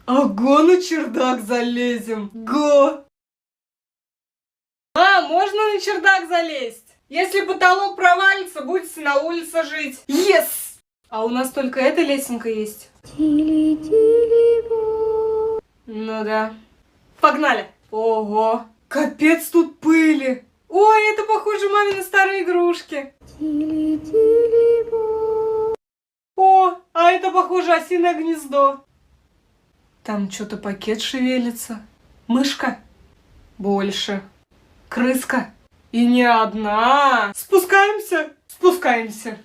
Ого, на чердак залезем. Го! А, можно на чердак залезть? Если потолок провалится, будете на улице жить. Yes! А у нас только эта лесенка есть. Ну да. Погнали. Ого, капец тут пыли. Ой, это похоже мамины старые игрушки. О, а это похоже осиное гнездо. Там что-то пакет шевелится. Мышка? Больше. Крыска? И не одна. Спускаемся? Спускаемся.